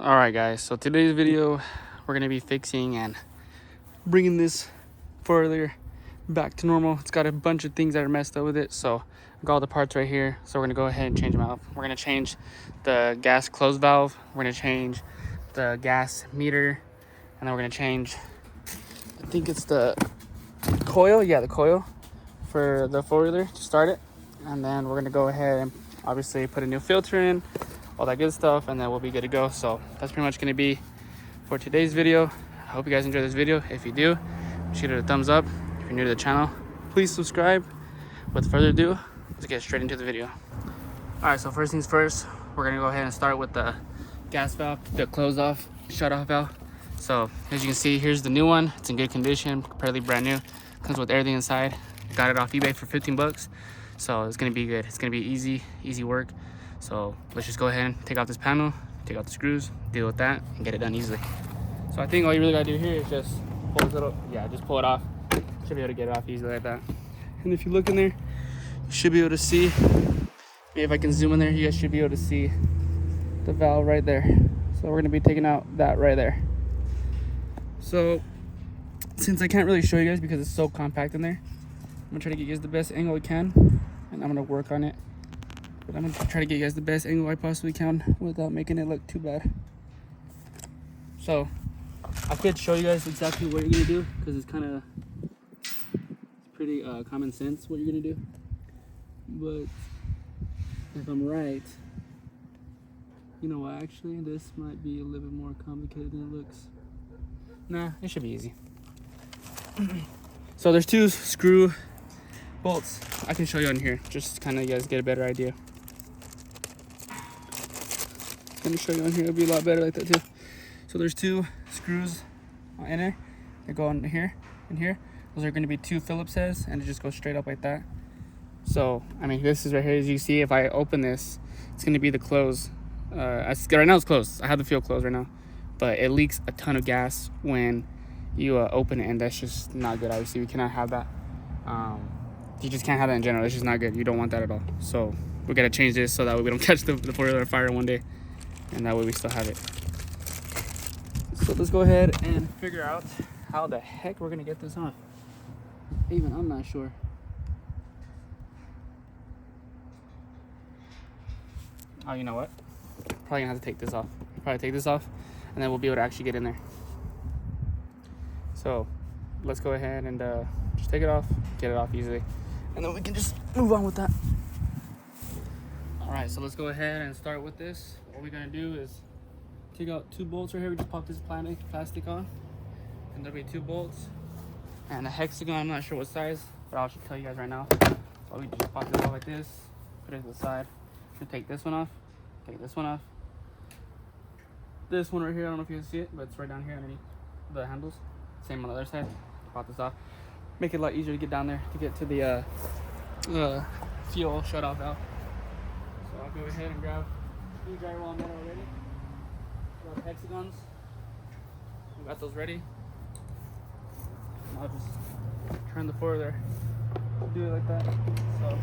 All right, guys, so today's video we're gonna be fixing and bringing this further back to normal. It's got a bunch of things that are messed up with it, so I got all the parts right here. So we're gonna go ahead and change them out. We're gonna change the gas close valve, we're gonna change the gas meter, and then we're gonna change, I think it's the coil, yeah, the coil for the four-wheeler to start it. And then we're gonna go ahead and obviously put a new filter in, all that good stuff, and then we'll be good to go. So that's pretty much gonna be for today's video. I hope you guys enjoyed this video. If you do, shoot it a thumbs up. If you're new to the channel, please subscribe. With further ado, let's get straight into the video. All right, so first things first, we're gonna go ahead and start with the gas valve, the close off, shut off valve. So as you can see, here's the new one. It's in good condition, completely brand new. Comes with everything inside. Got it off eBay for 15 bucks. So it's gonna be good. It's gonna be easy work. So let's just go ahead and take out this panel, take out the screws, deal with that, and get it done easily. So I think all you really gotta do here is just pull this little, just pull it off. Should be able to get it off easily like that. And if you look in there, you should be able to see, maybe if I can zoom in there, you guys should be able to see the valve right there. So we're gonna be taking out that right there. So since I can't really show you guys because it's so compact in there, I'm gonna try to get you guys the best angle I can, and I'm gonna work on it. But I'm gonna try to get you guys the best angle I possibly can without making it look too bad. So I could show you guys exactly what you're gonna do because it's pretty common sense what you're gonna do. But if I'm right, you know what? Actually, this might be a little bit more complicated than it looks. Nah, it should be easy. So there's two screw bolts. I can show you on here, just kind of you guys get a better idea. Let me show you on here, it'll be a lot better like that too. So there's two screws in there. They go in here and here. Those are going to be two Phillips heads, and it just goes straight up like that. So I mean, this is right here. As you see, if I open this, it's going to be the close. Right now it's closed. I have the fuel closed right now, but it leaks a ton of gas when you open it, and that's just not good. Obviously, we cannot have that. You just can't have that in general. It's just not good. You don't want that at all. So we got to change this so that way we don't catch the four-wheeler on fire one day, and that way we still have it. So let's go ahead and figure out how the heck we're gonna get this on. Even I'm not sure. Oh, you know what? Probably gonna have to take this off. Probably take this off, and then we'll be able to actually get in there. So let's go ahead and just take it off, get it off easily, and then we can just move on with that. All right, so let's go ahead and start with this. What we're gonna do is take out two bolts right here. We just pop this plastic on, and there'll be two bolts and a hexagon. I'm not sure what size, but I'll just tell you guys right now. So we just pop this off like this, put it to the side. We take this one off, take this one off. This one right here, I don't know if you can see it, but it's right down here underneath the handles. Same on the other side. Pop this off. Make it a lot easier to get down there to get to the fuel shut off valve. So I'll go ahead and grab two drywall metal already. Grab hexagons. We got those ready. And I'll just turn the four-wheeler. Do it like that. So,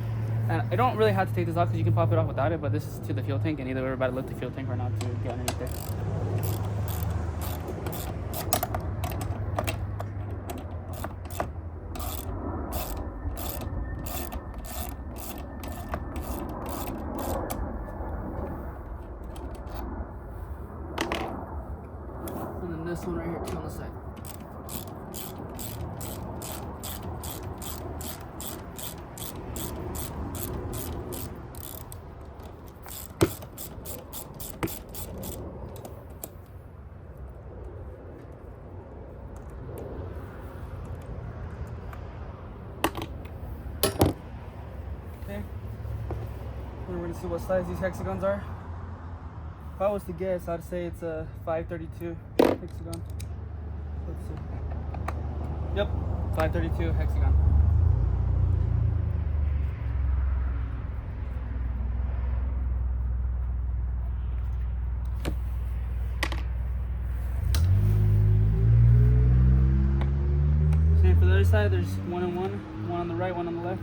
and I don't really have to take this off because you can pop it off without it, but this is to the fuel tank, and either we're about to lift the fuel tank right now to get underneath there. And then this one right here too on the side. Okay, we're going to see what size these hexagons are. If I was to guess, I'd say it's a 532 hexagon. Let's see. Yep, 532 hexagon. Same for the other side, there's one and one on the right, one on the left.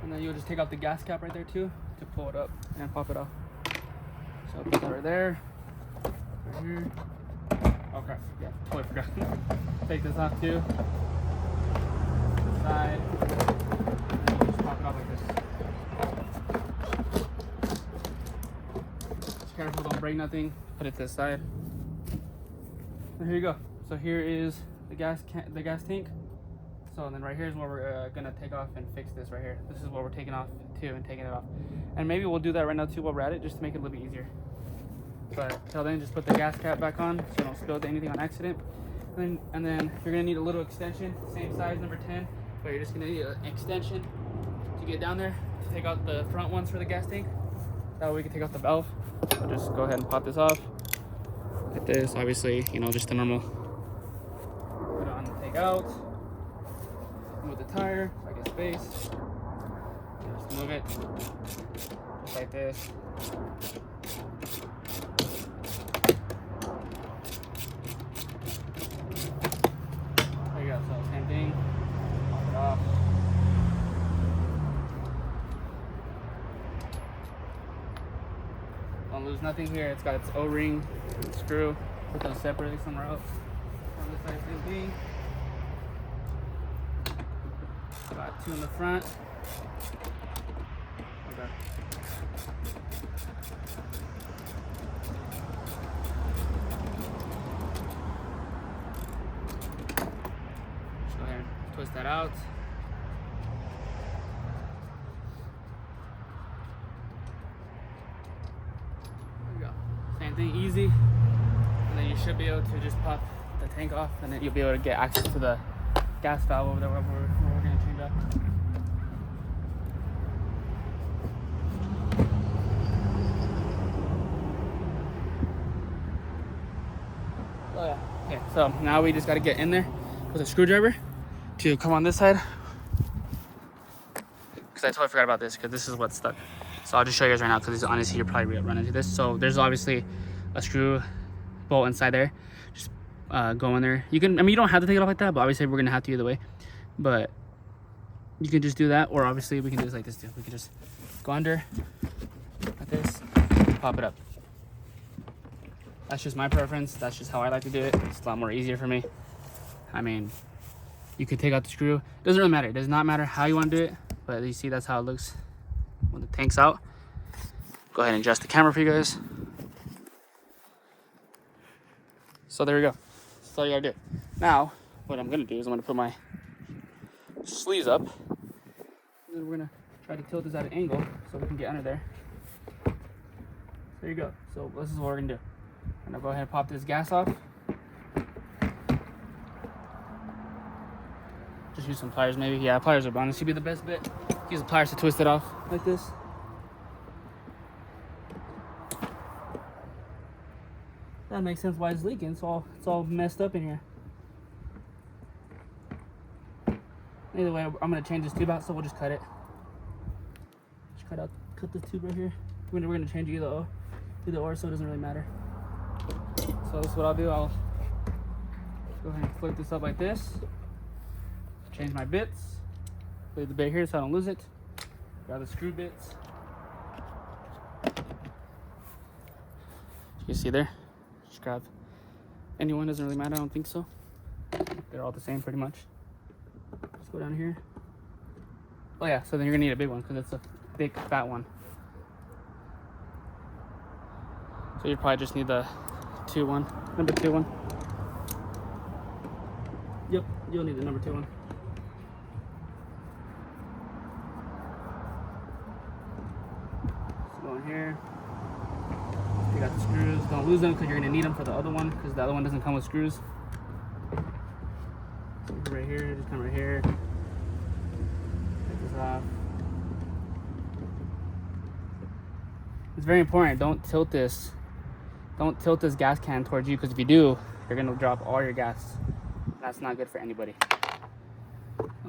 And then you'll just take out the gas cap right there too. to pull it up and pop it off. So put that right there. Right here. Okay, yeah, totally forgot. Take this off too. This side. And then you just pop it off like this. Just careful, don't break nothing. Put it to the side. And here you go. So here is the gas tank. So then right here is where we're gonna take off and fix this right here. This is what we're taking off too and taking it off. And maybe we'll do that right now too while we're at it, just to make it a little bit easier. But till then, just put the gas cap back on so you don't spill anything on accident. And then you're gonna need a little extension, same size, number 10. But you're just gonna need an extension to get down there to take out the front ones for the gas tank. That way we can take off the valve. So just go ahead and pop this off. Like this, obviously, you know, just the normal. Put it on the take out. Move the tire, so I get space. Just move it, just like this. There you go, so same thing. Pop it off. Don't lose nothing here. It's got its O-ring, screw. Put those separately somewhere else. On this side, same thing. Got 2 in the front. Okay. Just go ahead and twist that out. There we go. Same thing, easy. And then you should be able to just pop the tank off, and then you'll be able to get access to the gas valve over there where we're going to change up. Oh yeah. Okay, so now we just got to get in there with a screwdriver to come on this side. Because I totally forgot about this, because this is what's stuck. So I'll just show you guys right now, because honestly you'll probably run into this. So there's obviously a screw bolt inside there. Just go in there. You can, I mean, you don't have to take it off like that, but obviously we're gonna have to either way. But you can just do that, or obviously we can do this like this too. We can just go under like this, pop it up. That's just my preference. That's just how I like to do it. It's a lot more easier for me. I mean, you could take out the screw. It doesn't really matter. It does not matter how you want to do it, but you see that's how it looks when the tank's out. Go ahead and adjust the camera for you guys. So there we go. That's all you gotta do. Now, what I'm gonna do is I'm gonna put my sleeves up. And then we're gonna try to tilt this at an angle so we can get under there. There you go. So this is what we're gonna do. I'm gonna go ahead and pop this gas off. Just use some pliers maybe. Yeah, pliers are honestly be the best bet. Use the pliers to twist it off like this. That makes sense why it's leaking. It's all messed up in here. Either way, I'm gonna change this tube out, so we'll just cut it. Just cut this tube right here. We're gonna change either or, so it doesn't really matter. So this is what I'll do. I'll go ahead and flip this up like this. Change my bits. Leave the bit here so I don't lose it. Grab the screw bits. You see there? Just grab any one, doesn't really matter. I don't think so. They're all the same pretty much. Just go down here. Oh yeah, so then you're gonna need a big one because it's a big fat one. So you probably just need the number 2 one. Yep, you'll need the number 2 one. So go in here. You got the screws. Don't lose them because you're gonna need them for the other one, because the other one doesn't come with screws. So right here, just come right here. Take this off. It's very important. Don't tilt this gas can towards you, because if you do, you're gonna drop all your gas. That's not good for anybody.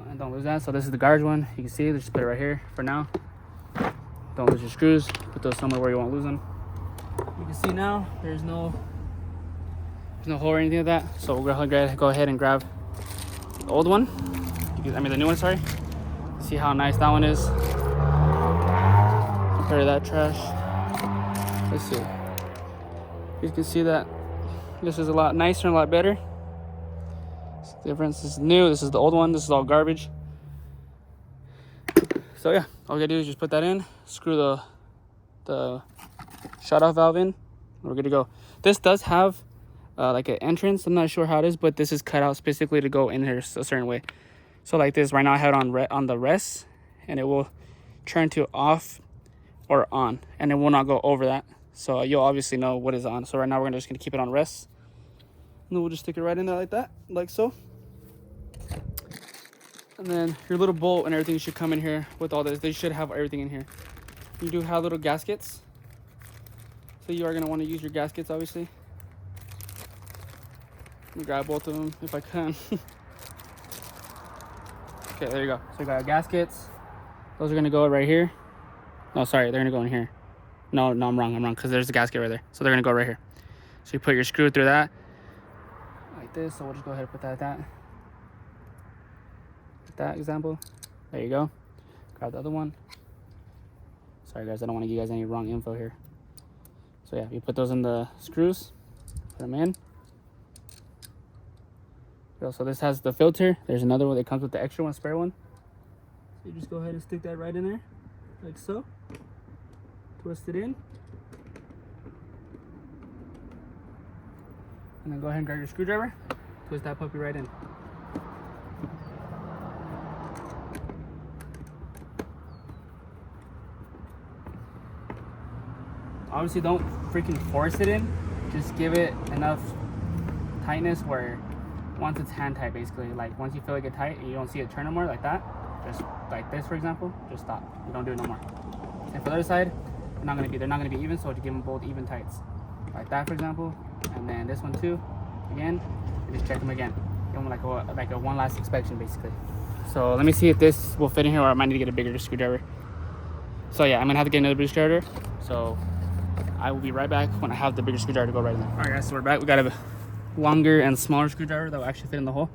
And don't lose that. So this is the garbage one. You can see, just put it right here for now. Don't lose your screws. Put those somewhere where you won't lose them. You can see now there's no hole or anything like that. So we'll go ahead and grab the old one. The new one, sorry. See how nice that one is. rid of that trash. Let's see. You can see that this is a lot nicer and a lot better. It's the difference. This is new. This is the old one. This is all garbage. So yeah, all we gotta do is just put that in, screw the shut-off valve in, and we're good to go. This does have like an entrance. I'm not sure how it is, but this is cut out specifically to go in here a certain way. So like this, right now I have it on the rest, and it will turn to off or on, and it will not go over that. So you'll obviously know what is on. So right now we're just gonna keep it on rest, and then we'll just stick it right in there like that, like so. And then your little bolt and everything should come in here with all this. They should have everything in here. You do have little gaskets, so you are gonna want to use your gaskets, obviously. Let me grab both of them if I can. Okay, there you go. So you got gaskets. Those are gonna go right here. No, sorry, they're gonna go in here. No, I'm wrong, because there's a gasket right there. So they're gonna go right here. So you put your screw through that, like this. So we'll just go ahead and put that like that example. There you go. Grab the other one. Sorry guys, I don't want to give you guys any wrong info here. So yeah, you put those in the screws, put them in. So this has the filter. There's another one that comes with the extra one, spare one. So you just go ahead and stick that right in there, like so. Twist it in. And then go ahead and grab your screwdriver, twist that puppy right in. Obviously don't freaking force it in, just give it enough tightness where once it's hand tight, basically, like once you feel like it tight and you don't see it turn no more, like that, just like this for example, just stop. You don't do it no more. And for the other side, they're not gonna be even, so to give them both even tights, like that for example. And then this one too, again, and just check them again. Give them like a one last inspection basically. So let me see if this will fit in here, or I might need to get a bigger screwdriver. So yeah, I'm gonna have to get another bigger screwdriver. So I will be right back when I have the bigger screwdriver to go right in there. All right guys, so we're back. We got a longer and smaller screwdriver that will actually fit in the hole.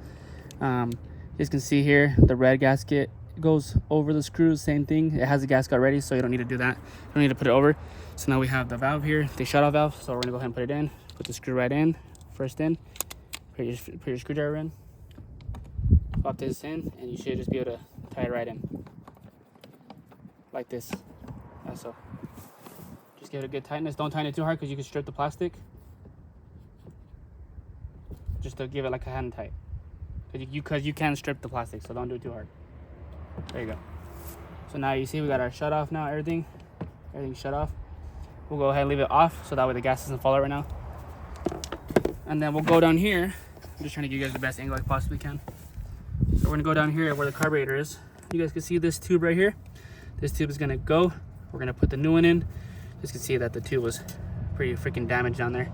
You guys can see here, the red gasket goes over the screws, same thing. It has a gasket already, so you don't need to do that. You don't need to put it over. So now we have the valve here, the shut-off valve. So we're gonna go ahead and put it in. Put the screw right in, first in. Put your screwdriver in. Pop this in, and you should just be able to tie it right in. Like this, like so. Just give it a good tightness. Don't tighten it too hard because you can strip the plastic. Just to give it like a hand tight. Because you can strip the plastic, so don't do it too hard. There you go. So now you see we got our shut off now, everything's shut off. We'll go ahead and leave it off so that way the gas doesn't fall out right now. And then we'll go down here. I'm just trying to give you guys the best angle I possibly can. So we're gonna go down here where the carburetor is. You guys can see this tube right here. This tube is gonna go. We're gonna put the new one in. You guys can see that the tube was pretty freaking damaged down there.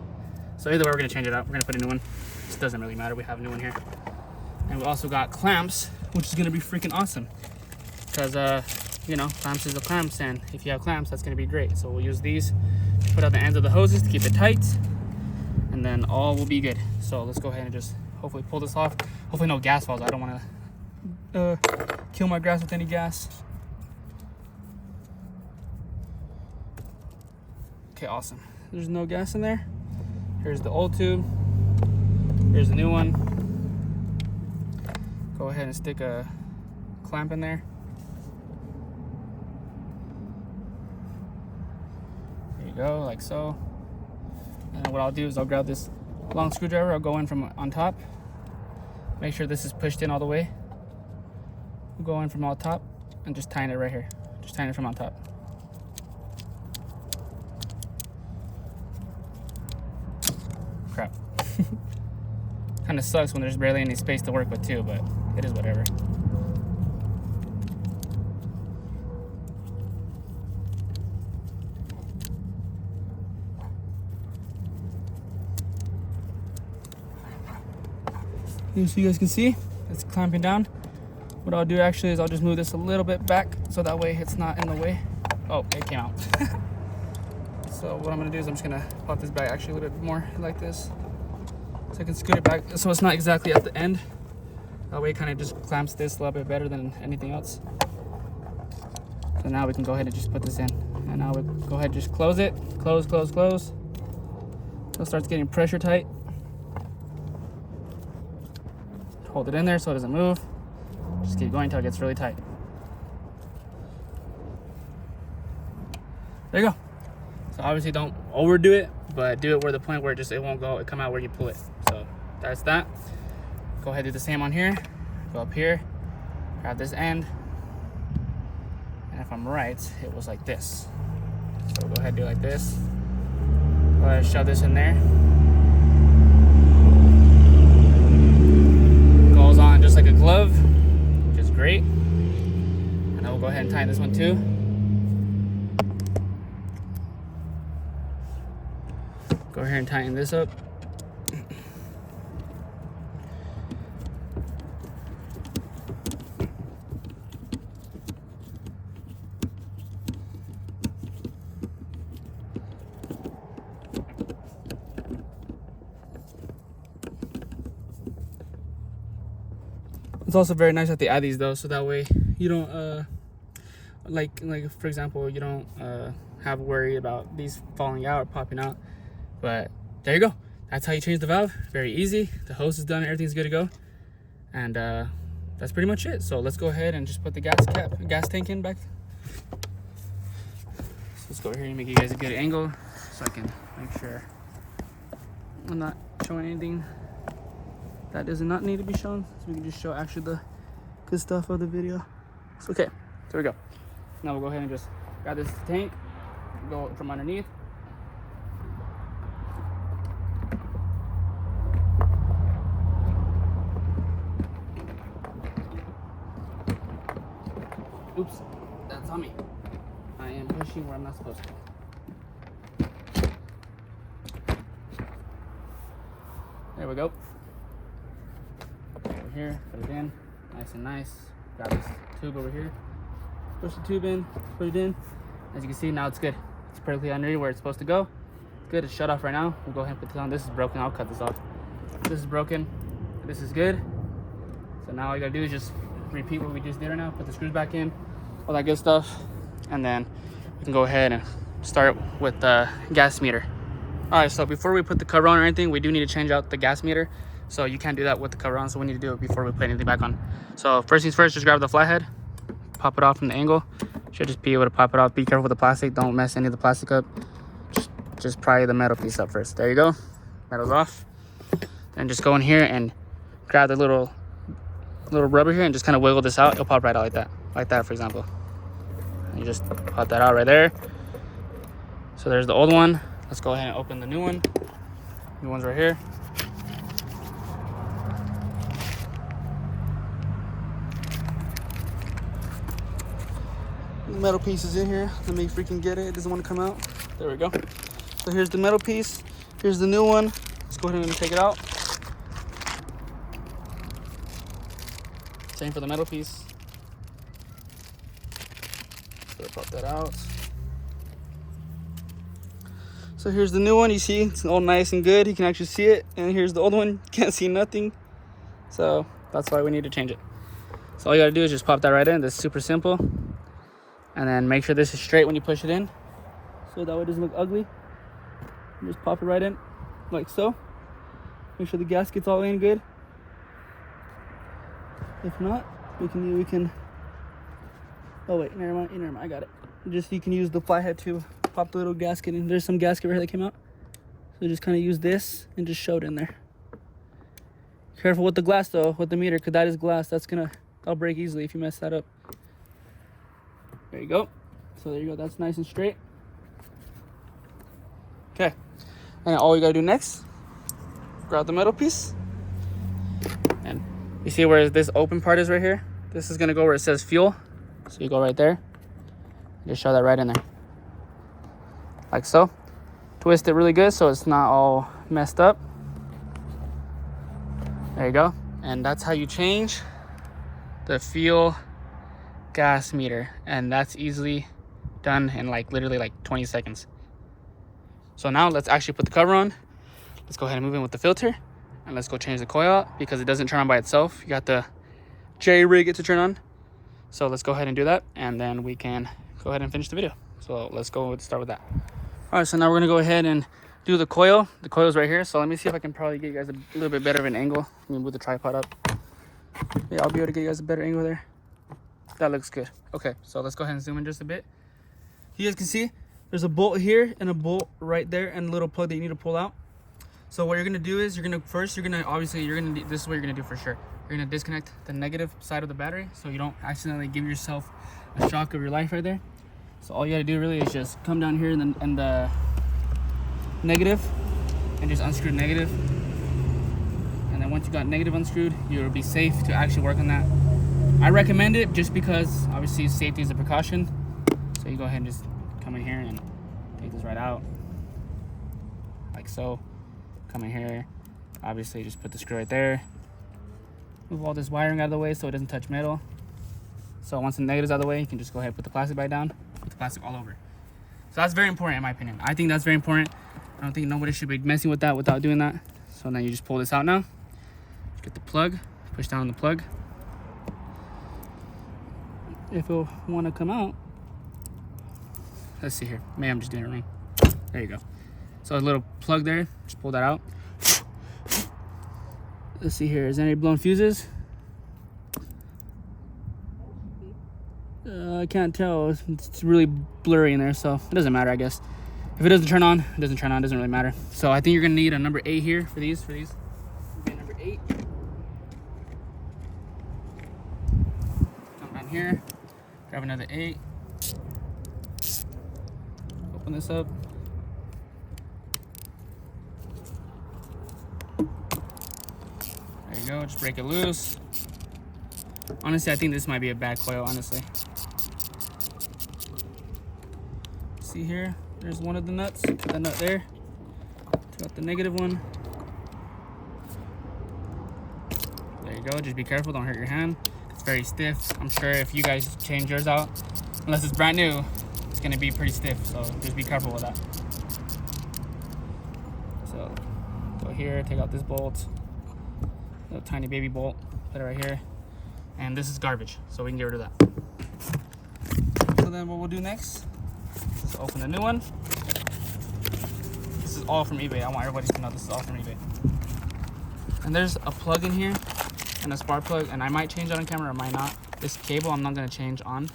So either way, we're gonna change it out. We're gonna put a new one. This doesn't really matter. We have a new one here. And we also got clamps, which is gonna be freaking awesome. Because you know, clamps is the clamps, and if you have clamps, that's gonna be great. So we'll use these to put out the ends of the hoses to keep it tight, and then all will be good. So let's go ahead and just hopefully pull this off. Hopefully no gas falls. I don't want to kill my grass with any gas. Okay, awesome. There's no gas in there. Here's the old tube. Here's the new one. Go ahead and stick a clamp in there. There you go, like so. And what I'll do is I'll grab this long screwdriver. I'll go in from on top. Make sure this is pushed in all the way. We'll go in from on top and just tighten it right here. Just tighten it from on top. Crap. Kind of sucks when there's barely any space to work with too, but it is whatever. So you guys can see it's clamping down. What I'll do actually is I'll just move this a little bit back so that way it's not in the way. Oh, it came out. So what I'm gonna do is I'm just gonna pop this back actually a little bit more like this, so I can scoot it back so it's not exactly at the end. That way it kind of just clamps this a little bit better than anything else. So now we can go ahead and just put this in And now we go ahead and just close it. Close. It starts getting pressure tight. Hold it in there so it doesn't move. Just keep going until it gets really tight. There you go. So obviously don't overdo it, but do it where the point where it won't come out where you pull it. So that's that. Go ahead and do the same on here. Go up here, grab this end, and if I'm right, it was like this. So go ahead and do it like this. Go ahead and shove this in there. Goes on just like a glove, which is great. And then we'll go ahead and tighten this one too. Go ahead and tighten this up. It's also very nice that they add these though, so that way you don't like for example, you don't have worry about these falling out or popping out. But there you go. That's how you change the valve. Very easy. The hose is done. Everything's good to go. And that's pretty much it. So let's go ahead and just put the gas tank in back. So let's go over here and make you guys a good angle so I can make sure I'm not showing anything that does not need to be shown. So we can just show actually the good stuff of the video. So, okay, there we go. Now we'll go ahead and just grab this tank, go from underneath. Oops, that's on me. I am pushing where I'm not supposed to. There we go. Over here, put it in, nice and nice. Grab this tube over here, push the tube in, put it in. As you can see, now it's good. It's perfectly under where it's supposed to go. It's good, it's shut off right now. We'll go ahead and put this on. This is broken, I'll cut this off. This is broken, this is good. So now all you gotta do is just repeat what we just did right now. Put the screws back in, all that good stuff. And then we can go ahead and start with the gas meter. All right, so before we put the cover on or anything, we do need to change out the gas meter. So you can't do that with the cover on, so we need to do it before we put anything back on. So first things first, just grab the flathead, pop it off from the angle. Should just be able to pop it off. Be careful with the plastic, don't mess any of the plastic up. Just pry the metal piece up first. There you go, metal's off. Then just go in here and grab the little rubber here and just kind of wiggle this out. It'll pop right out like that for example. And you just pop that out right there. So there's the old one. Let's go ahead and open the new one. New one's right here. The metal piece is in here. Let me freaking get it. It doesn't want to come out. There we go. So here's the metal piece. Here's the new one. Let's go ahead and take it out. Same for the metal piece. So pop that out. So here's the new one. You see, it's all nice and good. You can actually see it. And here's the old one. You can't see nothing. So that's why we need to change it. So all you gotta do is just pop that right in. This is super simple. And then make sure this is straight when you push it in, so that way it doesn't look ugly. You just pop it right in, like so. Make sure the gasket's all in good. If not, we can. Oh wait, never mind. I got it. You can use the flathead to pop the little gasket in. There's some gasket right here that came out. So just kind of use this and just show it in there. Careful with the glass though, with the meter, because that is glass. That'll break easily if you mess that up. There you go. So there you go. That's nice and straight. Okay. And all you gotta do next, grab the metal piece. And you see where this open part is right here? This is gonna go where it says fuel. So you go right there. Just shove that right in there. Like so. Twist it really good so it's not all messed up. There you go. And that's how you change the fuel gas meter, and that's easily done in literally 20 seconds. So now let's actually put the cover on. Let's go ahead and move in with the filter, and let's go change the coil out because it doesn't turn on by itself. You got the J rig it to turn on. So let's go ahead and do that, and then we can go ahead and finish the video. So let's go start with that. All right, so now we're gonna go ahead and do the coil. The coil's right here. So let me see if I can probably get you guys a little bit better of an angle. Let me move the tripod up. Yeah, I'll be able to get you guys a better angle there. That looks good. Okay, so let's go ahead and zoom in just a bit. You guys can see there's a bolt here and a bolt right there and a little plug that you need to pull out. So what you're gonna do is this is what you're gonna do for sure. You're gonna disconnect the negative side of the battery so you don't accidentally give yourself a shock of your life right there. So all you gotta do really is just come down here and the negative and just unscrew negative. And then once you got negative unscrewed, you'll be safe to actually work on that. I recommend it just because obviously safety is a precaution. So you go ahead and just come in here and take this right out, like so. Come in here, obviously just put the screw right there. Move all this wiring out of the way so it doesn't touch metal. So once the negative's out of the way, you can just go ahead and put the plastic back down, put the plastic all over. So that's very important in my opinion. I think that's very important. I don't think nobody should be messing with that without doing that. So now you just pull this out now. Get the plug, push down on the plug. If it'll want to come out, let's see here. Maybe I'm just doing it wrong. There you go. So a little plug there, just pull that out. Let's see here, is there any blown fuses? I can't tell, it's really blurry in there, so it doesn't matter, I guess. If it doesn't turn on, it doesn't turn on, it doesn't really matter. So I think you're gonna need a number 8 here for these. Okay, number 8. Come down here, grab another 8. Open this up. There you go, just break it loose. Honestly, I think this might be a bad coil, honestly. See here, there's one of the nuts. Took that nut there. Took out the negative one. There you go, just be careful, don't hurt your hand. It's very stiff. I'm sure if you guys change yours out, unless it's brand new, it's gonna be pretty stiff, so just be careful with that. So, go here, take out this bolt. Little tiny baby bolt, put it right here. And this is garbage, so we can get rid of that. So then what we'll do next is open a new one. This is all from eBay. I want everybody to know this is all from eBay. And there's a plug in here and a spark plug, and I might change that on camera or might not. This cable I'm not gonna change on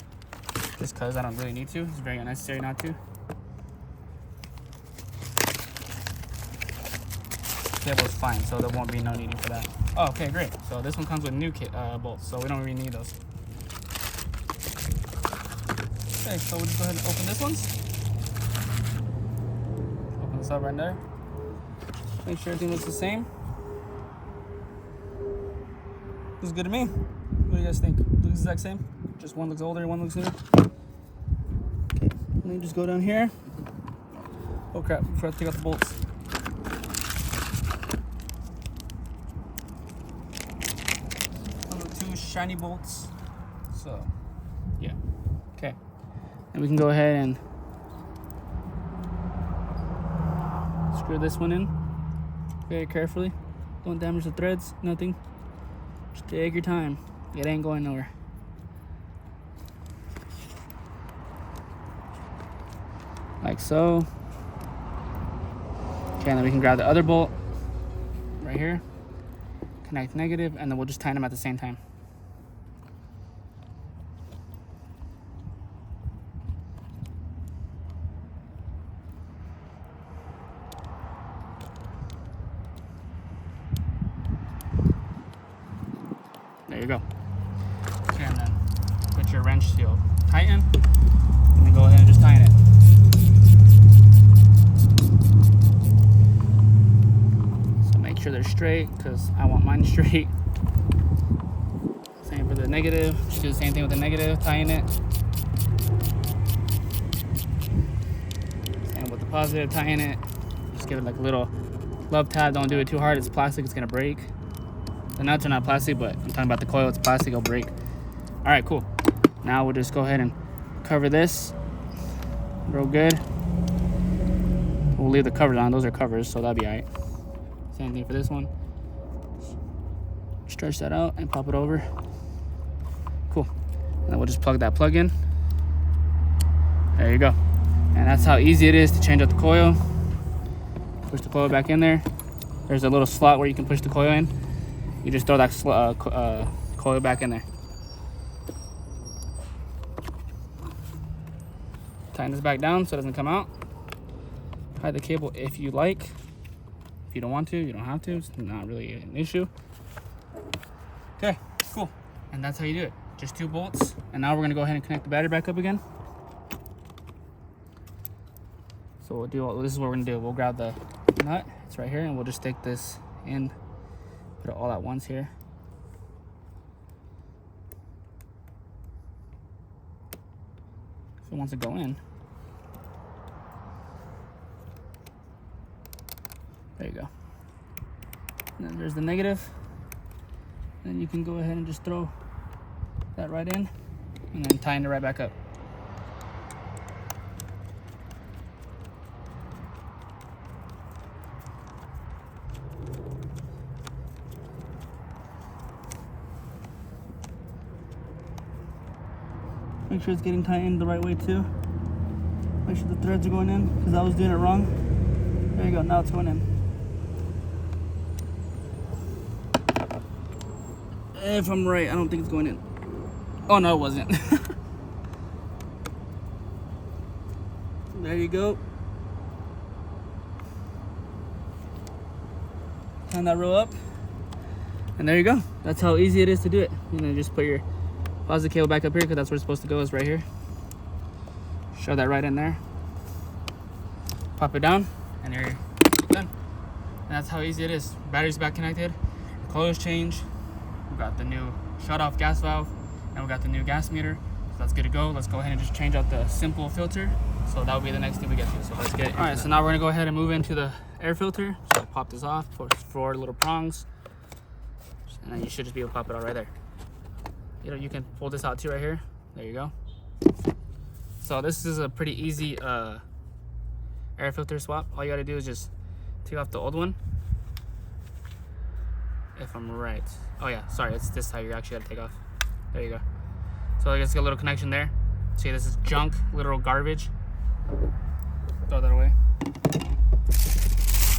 just because I don't really need to. It's very unnecessary not to. Cable is fine, so there won't be no needing for that. Oh, okay, great. So this one comes with new bolts, so we don't really need those. Okay, so we'll just go ahead and open this one. Open this up right there. Make sure everything looks the same. Looks good to me. What do you guys think? Looks the exact same? Just one looks older, one looks newer. Okay, and then just go down here. Oh crap, before I take out the bolts. Shiny bolts. So yeah, okay, and we can go ahead and screw this one in very carefully. Don't damage the threads, nothing. Just take your time, it ain't going nowhere. Like so. Okay, and then we can grab the other bolt right here, connect negative, and then we'll just tighten them at the same time. There you go. Okay, and then put your wrench seal tighten, and then go ahead and just tighten it. So make sure they're straight, because I want mine straight. Same for the negative. Just do the same thing with the negative, tighten it. Same with the positive, tighten it. Just give it like a little love tap. Don't do it too hard. It's plastic, it's gonna break. The nuts are not plastic, but I'm talking about the coil, it's plastic, it'll break. All right, cool. Now we'll just go ahead and cover this real good. We'll leave the covers on, those are covers, so that'll be all right. Same thing for this one. Stretch that out and pop it over. Cool. And then we'll just plug that plug in. There you go. And that's how easy it is to change out the coil. Push the coil back in there. There's a little slot where you can push the coil in. You just throw that coil back in there. Tighten this back down so it doesn't come out. Hide the cable if you like. If you don't want to, you don't have to. It's not really an issue. Okay, cool. And that's how you do it. Just 2 bolts. And now we're gonna go ahead and connect the battery back up again. So we'll do, this is what we're gonna do. We'll grab the nut, it's right here, and we'll just stick this in, put it all at once here. If it wants to go in. There you go. And then there's the negative. Then you can go ahead and just throw that right in and then tighten it right back up. Make sure it's getting tightened the right way too. Make sure the threads are going in, because I was doing it wrong. There you go, now it's going in. If I'm right, I don't think it's going in. Oh no, it wasn't. There you go. Turn that row up. And there you go. That's how easy it is to do it. You know, just put your positive cable back up here, because that's where it's supposed to go, is right here. Shove that right in there. Pop it down, and you're done. And that's how easy it is. Battery's back connected. Coils changed. We got the new shut-off gas valve, and we got the new gas meter. So that's good to go. Let's go ahead and just change out the simple filter. So that'll be the next thing we get to. So let's get it. All right, so now we're gonna go ahead and move into the air filter. So I'll pop this off, push 4 little prongs, and then you should just be able to pop it out right there. You know, you can pull this out too right here. There you go. So this is a pretty easy air filter swap. All you gotta do is just take off the old one. If I'm right. Oh yeah, sorry, it's this side you actually gotta take off. There you go. So I guess get a little connection there. See, this is junk, literal garbage. Throw that away.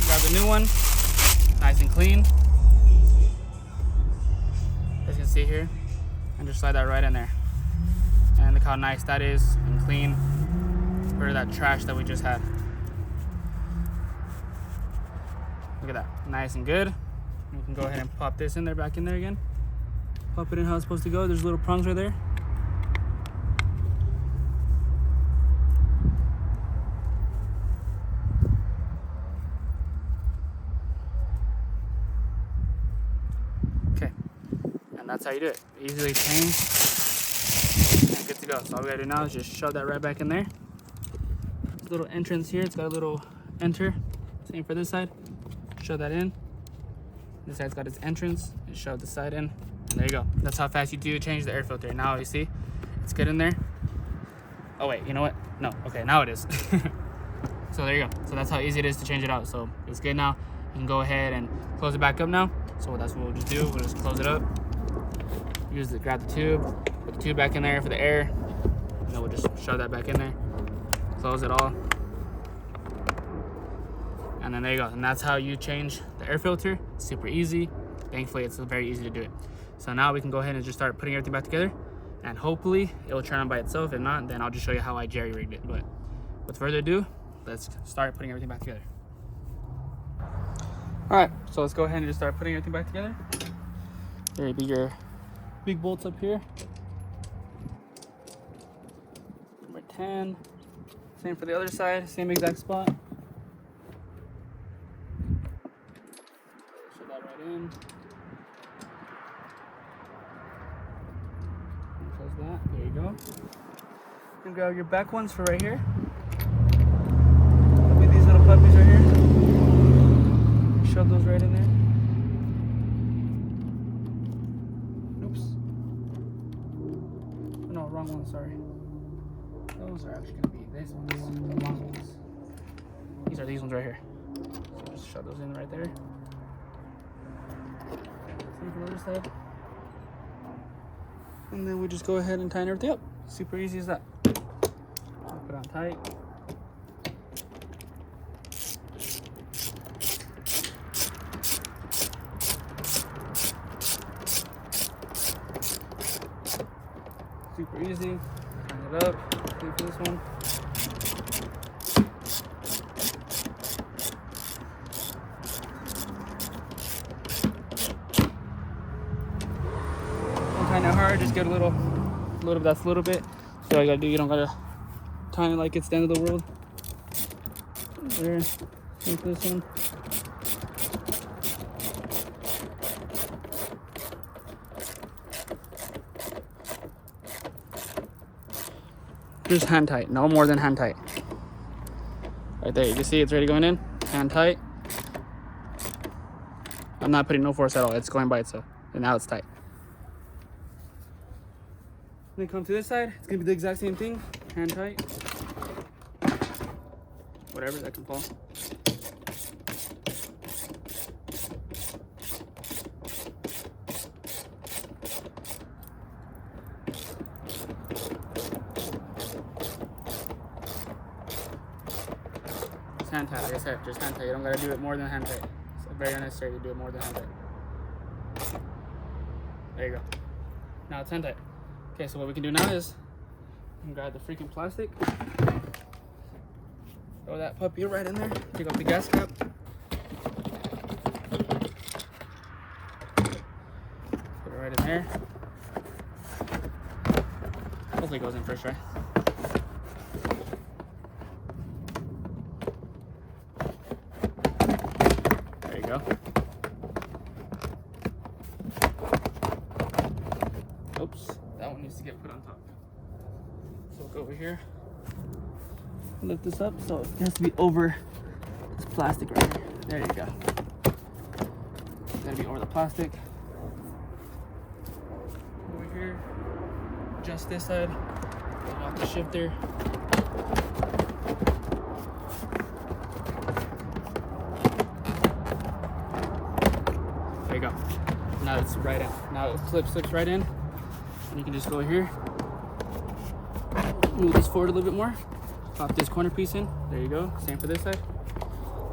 Grab the new one, nice and clean. As you can see here, and just slide that right in there. And look how nice that is and clean. Rid of that trash that we just had. Look at that, nice and good. We can go ahead and pop this in there, back in there again. Pop it in how it's supposed to go. There's little prongs right there. Okay, and that's how you do it. Easily changed and good to go. So all we gotta do now is just shove that right back in there. There's a little entrance here. It's got a little enter. Same for this side. Shove that in. This side's got its entrance. And shove the side in. And there you go. That's how fast you do change the air filter. Now you see, it's good in there. Oh wait, you know what? No, okay, now it is. So there you go. So that's how easy it is to change it out. So it's good now. You can go ahead and close it back up now. So that's what we'll just do. We'll just close it up. Grab the tube, put the tube back in there for the air. And then we'll just shove that back in there. Close it all. And then there you go. And that's how you change the air filter. It's super easy. Thankfully, it's very easy to do it. So now we can go ahead and just start putting everything back together. And hopefully, it will turn on by itself. If not, then I'll just show you how I jerry-rigged it. But with further ado, let's start putting everything back together. All right, so let's go ahead and just start putting everything back together. There be your big bolts up here. Number 10. Same for the other side, same exact spot. Shove that right in. And close that. There you go. And grab your back ones for right here. With these little puppies right here. Shove those right in there. Oops. No, wrong one, sorry. Those are actually going to be these ones, the long ones. These are these ones right here. So just shove those in right there. Same for the other side. And then we just go ahead and tighten everything up. Super easy as that. Put it on tight. super easy. Turn it up. Same for this one. Kind of hard, just get a little that's a little bit. So all you gotta do, you don't gotta time it like it's the end of the world. There, take this one. Just hand tight, no more than hand tight. Right there, you can see it's already going in, hand tight. I'm not putting no force at all, it's going by itself, and now it's tight. Then come to this side, it's gonna be the exact same thing, hand tight. Whatever, that can fall. It's hand tight, like I said, just hand tight. You don't gotta do it more than hand tight. It's very unnecessary to do it more than hand tight. There you go. Now it's hand tight. Okay, so what we can do now is we can grab the freaking plastic, throw that puppy right in there, take off the gas cap, put it right in there. Hopefully it goes in first try. There you go. Oops. That one needs to get put on top. So we'll go over here, lift this up, so it has to be over this plastic right here. There you go. It's gotta be over the plastic. Over here, adjust this side, go off the shifter. There you go. Now it's right in. Now it slips right in. And you can just go here, move this forward a little bit more, pop this corner piece in. There you go. Same for this side.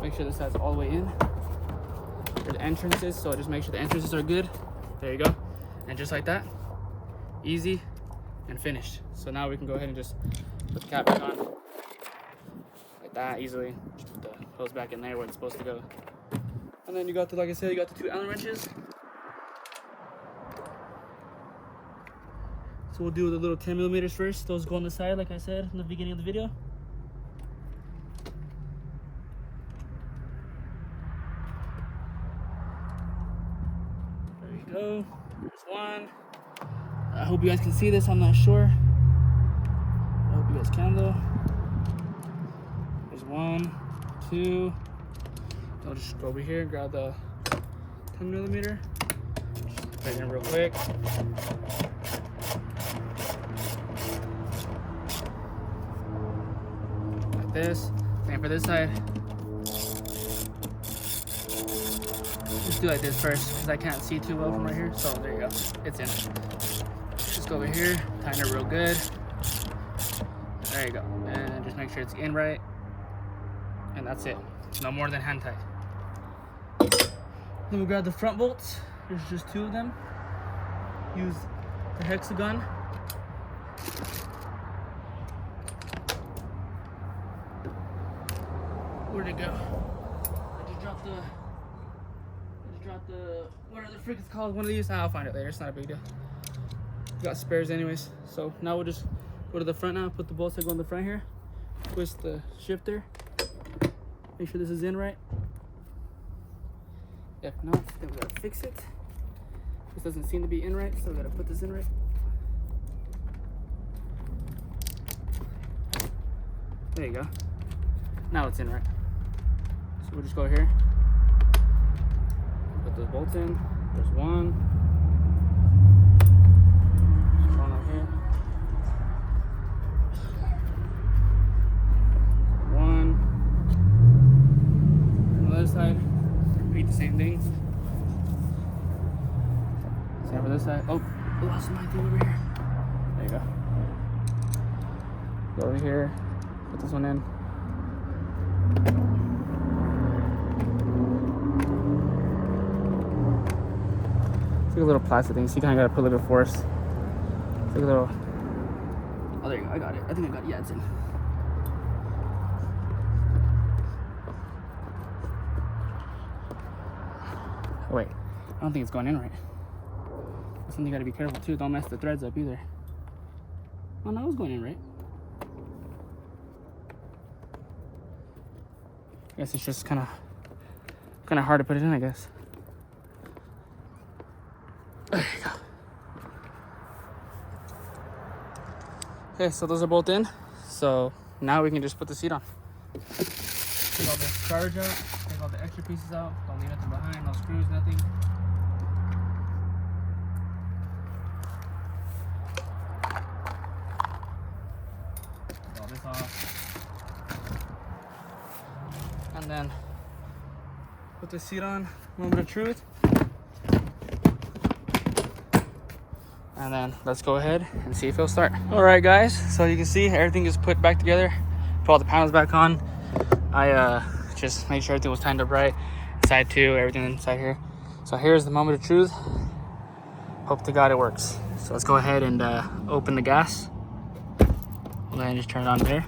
Make sure this side's all the way in. Where the entrance is, so just make sure the entrances are good. There you go. And just like that, easy and finished. So now we can go ahead and just put the cap back on. Like that, easily. Just put the hose back in there where it's supposed to go. And then you got the, like I said, you got the 2 Allen wrenches. So we'll do the little 10 millimeters first. Those go on the side, like I said in the beginning of the video. There you go. There's one. I hope you guys can see this. I'm not sure. I hope you guys can though. There's 1, 2. I'll just go over here and grab the 10 millimeter. Just put it in real quick. This, same for this side. Just do like this first because I can't see too well from right here. So there you go, it's in. Just go over here, tighten it real good. There you go, and just make sure it's in right. And that's it. No more than hand tight. Then we'll grab the front bolts. There's just 2 of them. Use the hexagon. Where'd it go? I just dropped the, what are the frick it's called? One of these? I'll find it later, it's not a big deal. Got spares anyways. So now we'll just go to the front now, put the bolts that go in the front here. Twist the shifter. Make sure this is in right. If not, then we gotta fix it. This doesn't seem to be in right, so we gotta put this in right. There you go. Now it's in right. So we'll just go here, put those bolts in. There's 1. There's 1 right here. 1. On the other side, repeat the same thing. Same for this side. Oh, I lost my thing over here. There you go. Go over here, put this one in. It's like a little plastic thing, so you kind of gotta put a little bit of force. It's like a little I got it. I think I got it. Yeah, it's in. Wait, I don't think it's going in right. That's something you gotta be careful too. Don't mess the threads up either. Oh no, it's going in right. I guess it's just kind of hard to put it in, I guess. There you go. Okay, so those are both in. So now we can just put the seat on. Take all the charge out, take all the extra pieces out, don't leave nothing behind, no screws, nothing. Take all this off. And then put the seat on, moment of truth. And then let's go ahead and see if it'll start. All right, guys, so you can see everything is put back together. Put all the panels back on. I just made sure everything was tightened up right. Side two, everything inside here. So here's the moment of truth. Hope to God it works. So let's go ahead and open the gas. Go ahead and just turn it on there.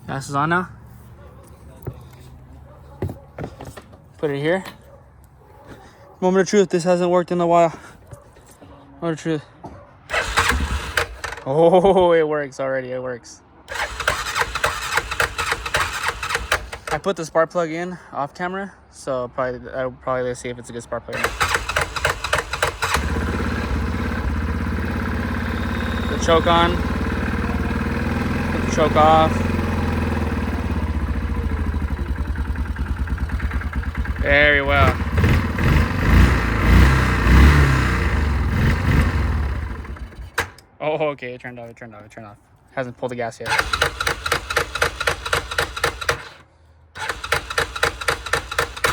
Gas is on now. Put it here. Moment of truth, this hasn't worked in a while. Moment of truth. Oh, it works already, it works. I put the spark plug in off camera, so I'll probably see if it's a good spark plug or not. The choke on. Put the choke off. Very well. Oh, okay, it turned off, it turned off, it turned off. Hasn't pulled the gas yet.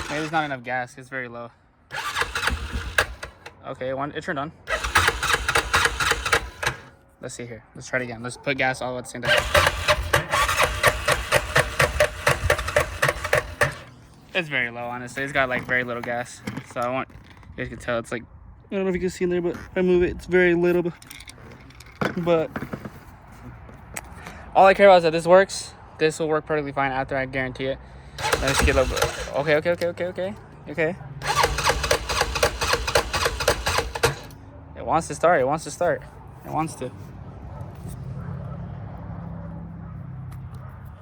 Maybe there's not enough gas, it's very low. Okay, it turned on. Let's see here, let's try it again. Let's put gas all at the same time. It's very low, honestly. It's got like very little gas. So you guys can tell it's like, I don't know if you can see in there, but if I move it, it's very little. But all I care about is that this works. This will work perfectly fine after, I guarantee it. Let's get a little bit. Okay. It wants to start. It wants to.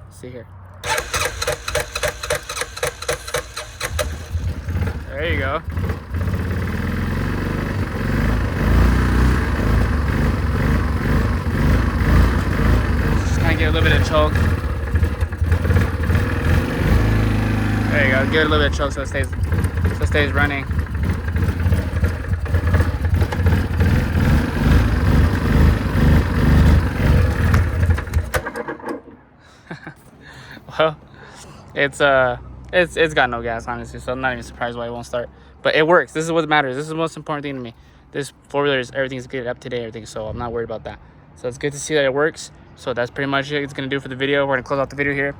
Let's see here. There you go. Just kind of get a little bit of choke. There you go. Give it a little bit of choke so it stays running. Well, it's got no gas, honestly, so I'm not even surprised why it won't start. But it works. This is what matters. This is the most important thing to me. This four-wheeler is everything's good up to date, everything, so I'm not worried about that. So it's good to see that it works. So that's pretty much it. It's gonna do for the video. We're gonna close out the video here.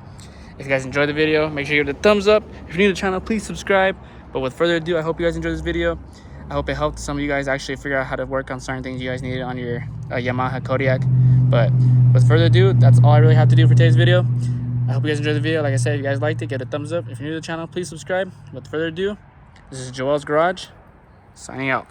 If you guys enjoyed the video, make sure you give it a thumbs up. If you're new to the channel, please subscribe. But with further ado, I hope you guys enjoyed this video. I hope it helped some of you guys actually figure out how to work on certain things you guys needed on your Yamaha Kodiak. But with further ado, that's all I really have to do for today's video. I hope you guys enjoyed the video. Like I said, if you guys liked it, give it a thumbs up. If you're new to the channel, please subscribe. With further ado, this is Joel's Garage, signing out.